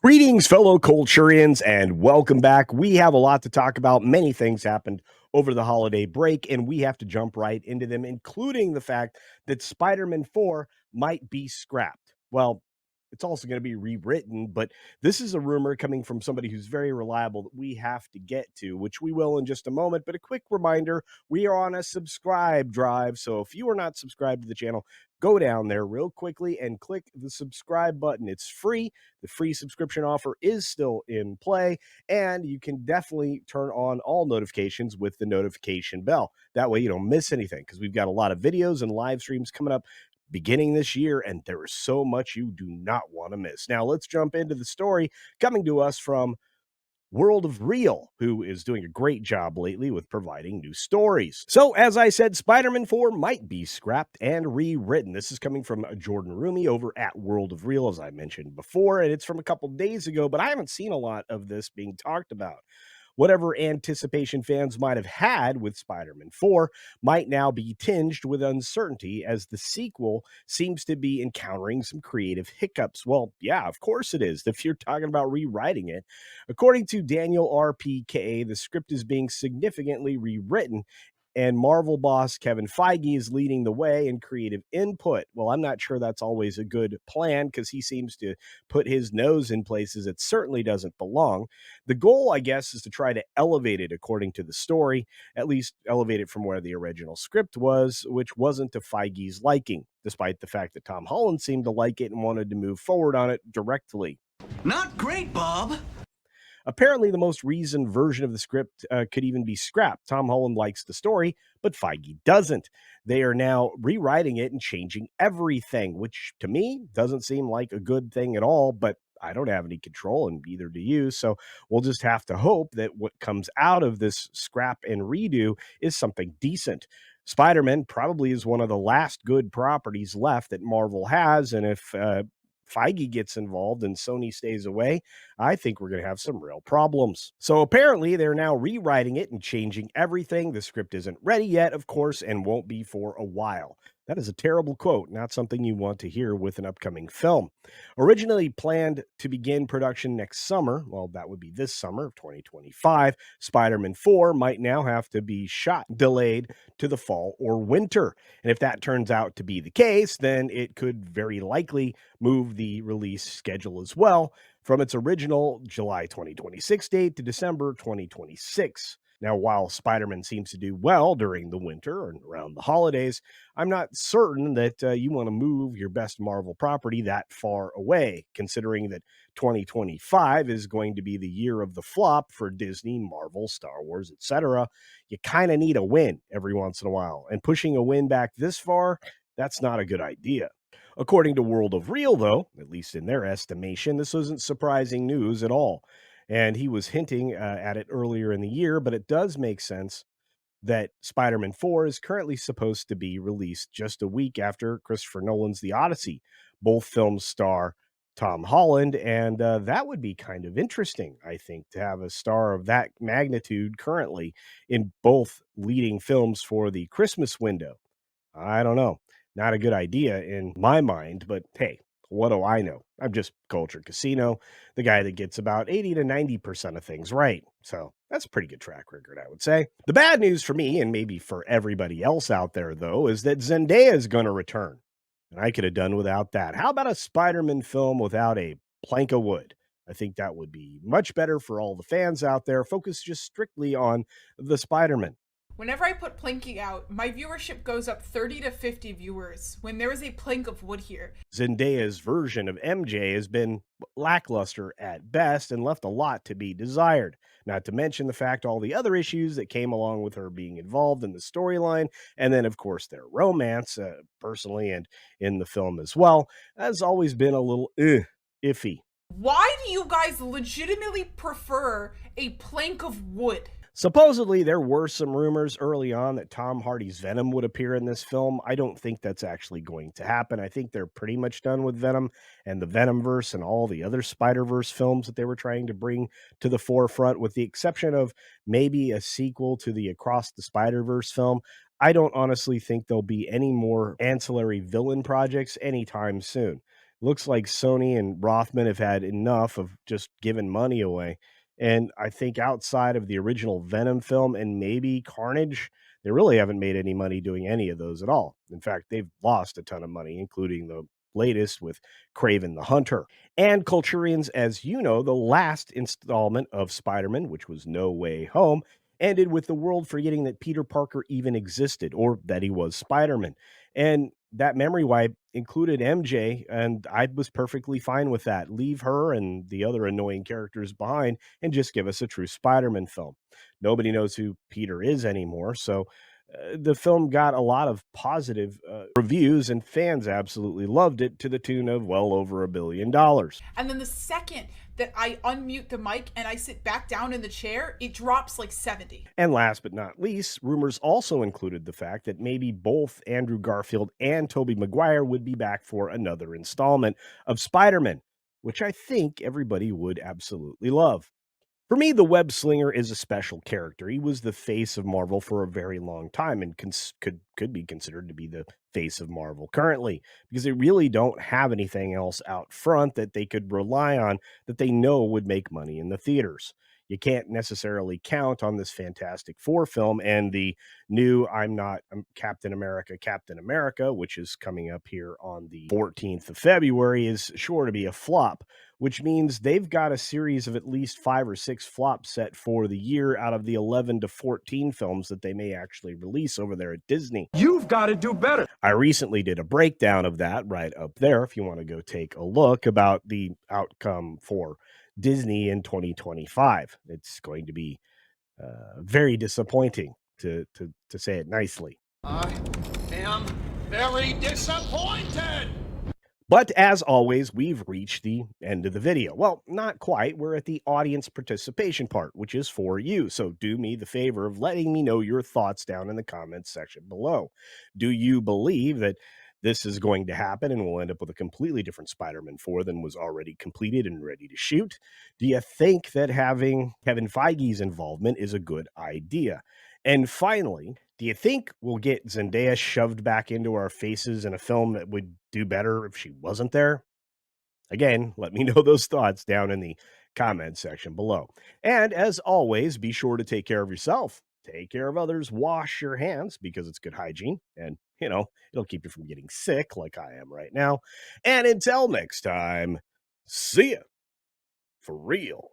Greetings, fellow Culturians, and welcome back. We have a lot to talk about. Many things happened over the holiday break, and we have to jump right into them, including the fact that Spider-Man 4 might be scrapped. Well, it's also going to be rewritten, but this is a rumor coming from somebody who's very reliable that we have to get to, which we will in just a moment. But a quick reminder, we are on a subscribe drive. So if you are not subscribed to the channel, go down there real quickly and click the subscribe button. It's free. The free subscription offer is still in play, and you can definitely turn on all notifications with the notification bell. That way you don't miss anything, because we've got a lot of videos and live streams coming up beginning this year, and there is so much you do not want to miss. Now, let's jump into the story coming to us from World of Real, who is doing a great job lately with providing new stories. So, as I said, Spider-Man 4 might be scrapped and rewritten. This is coming from Jordan Rumi over at World of Real, as I mentioned before, and it's from a couple days ago, but I haven't seen a lot of this being talked about. Whatever anticipation fans might have had with Spider-Man 4 might now be tinged with uncertainty, as the sequel seems to be encountering some creative hiccups. Well, yeah, of course it is, if you're talking about rewriting it. According to Daniel RPK, the script is being significantly rewritten, and Marvel boss Kevin Feige is leading the way in creative input. Well, I'm not sure that's always a good plan, because he seems to put his nose in places it certainly doesn't belong. The goal, I guess, is to try to elevate it according to the story, at least elevate it from where the original script was, which wasn't to Feige's liking, despite the fact that Tom Holland seemed to like it and wanted to move forward on it directly. Not great, Bob. Apparently, the most reasoned version of the script could even be scrapped. Tom Holland likes the story, but Feige doesn't. They are now rewriting it and changing everything, which to me doesn't seem like a good thing at all, but I don't have any control, and neither do you. So we'll just have to hope that what comes out of this scrap and redo is something decent. Spider-Man probably is one of the last good properties left that Marvel has, and if Feige gets involved and Sony stays away, I think we're going to have some real problems. So apparently, they're now rewriting it and changing everything. The script isn't ready yet, of course, and won't be for a while. That is a terrible quote, not something you want to hear with an upcoming film. Originally planned to begin production next summer, well, that would be this summer of 2025, Spider-Man 4 might now have to be delayed to the fall or winter. And if that turns out to be the case, then it could very likely move the release schedule as well, from its original July 2026 date to December 2026. Now, while Spider-Man seems to do well during the winter and around the holidays, I'm not certain that you want to move your best Marvel property that far away, considering that 2025 is going to be the year of the flop for Disney, Marvel, Star Wars, etc. You kind of need a win every once in a while, and pushing a win back this far, that's not a good idea. According to World of Real, though, at least in their estimation, this wasn't surprising news at all. And he was hinting at it earlier in the year, but it does make sense that Spider-Man 4 is currently supposed to be released just a week after Christopher Nolan's The Odyssey. Both films star Tom Holland, and that would be kind of interesting, I think, to have a star of that magnitude currently in both leading films for the Christmas window. I don't know. Not a good idea in my mind, but hey, what do I know? I'm just Culture Casino, the guy that gets about 80 to 90% of things right. So that's a pretty good track record, I would say. The bad news for me, and maybe for everybody else out there, though, is that Zendaya is going to return. And I could have done without that. How about a Spider-Man film without a plank of wood? I think that would be much better for all the fans out there. Focus just strictly on the Spider-Man. Whenever I put planking out, my viewership goes up 30 to 50 viewers when there is a plank of wood here. Zendaya's version of MJ has been lackluster at best and left a lot to be desired. Not to mention the fact all the other issues that came along with her being involved in the storyline, and then, of course, their romance, personally and in the film as well, has always been a little iffy. Why do you guys legitimately prefer a plank of wood? Supposedly, there were some rumors early on that Tom Hardy's Venom would appear in this film. I don't think that's actually going to happen. I think they're pretty much done with Venom and the Venomverse and all the other Spider-Verse films that they were trying to bring to the forefront, with the exception of maybe a sequel to the Across the Spider-Verse film. I don't honestly think there'll be any more ancillary villain projects anytime soon. Looks like Sony and Rothman have had enough of just giving money away. And I think outside of the original Venom film and maybe Carnage, they really haven't made any money doing any of those at all. In fact, they've lost a ton of money, including the latest with Craven the Hunter. And Culturians, as you know, the last installment of Spider Man, which was No Way Home, ended with the world forgetting that Peter Parker even existed or that he was Spider Man. And that memory wipe included MJ, and I was perfectly fine with that. Leave her and the other annoying characters behind and just give us a true Spider-Man film. Nobody knows who Peter is anymore, so the film got a lot of positive reviews, and fans absolutely loved it to the tune of well over $1 billion. And then the second that I unmute the mic and I sit back down in the chair, it drops like 70. And last but not least, rumors also included the fact that maybe both Andrew Garfield and Tobey Maguire would be back for another installment of Spider-Man, which I think everybody would absolutely love. For me, the web slinger is a special character. He was the face of Marvel for a very long time and could be considered to be the face of Marvel currently because they really don't have anything else out front that they could rely on that they know would make money in the theaters. You can't necessarily count on this Fantastic Four film and the new I'm Captain America, which is coming up here on the 14th of February, is sure to be a flop, which means they've got a series of at least 5 or 6 flops set for the year out of the 11 to 14 films that they may actually release over there at Disney. You've got to do better. I recently did a breakdown of that right up there if you want to go take a look about the outcome for Disney in 2025. It's going to be very disappointing to say it nicely. I am very disappointed. But as always, we've reached the end of the video. Well, not quite. We're at the audience participation part, which is for you. So do me the favor of letting me know your thoughts down in the comments section below. Do you believe that this is going to happen and we'll end up with a completely different Spider-Man 4 than was already completed and ready to shoot? Do you think that having Kevin Feige's involvement is a good idea? And finally, do you think we'll get Zendaya shoved back into our faces in a film that would do better if she wasn't there? Again, let me know those thoughts down in the comment section below. And as always, be sure to take care of yourself, take care of others, wash your hands because it's good hygiene and, it'll keep you from getting sick like I am right now. And until next time, see ya for real.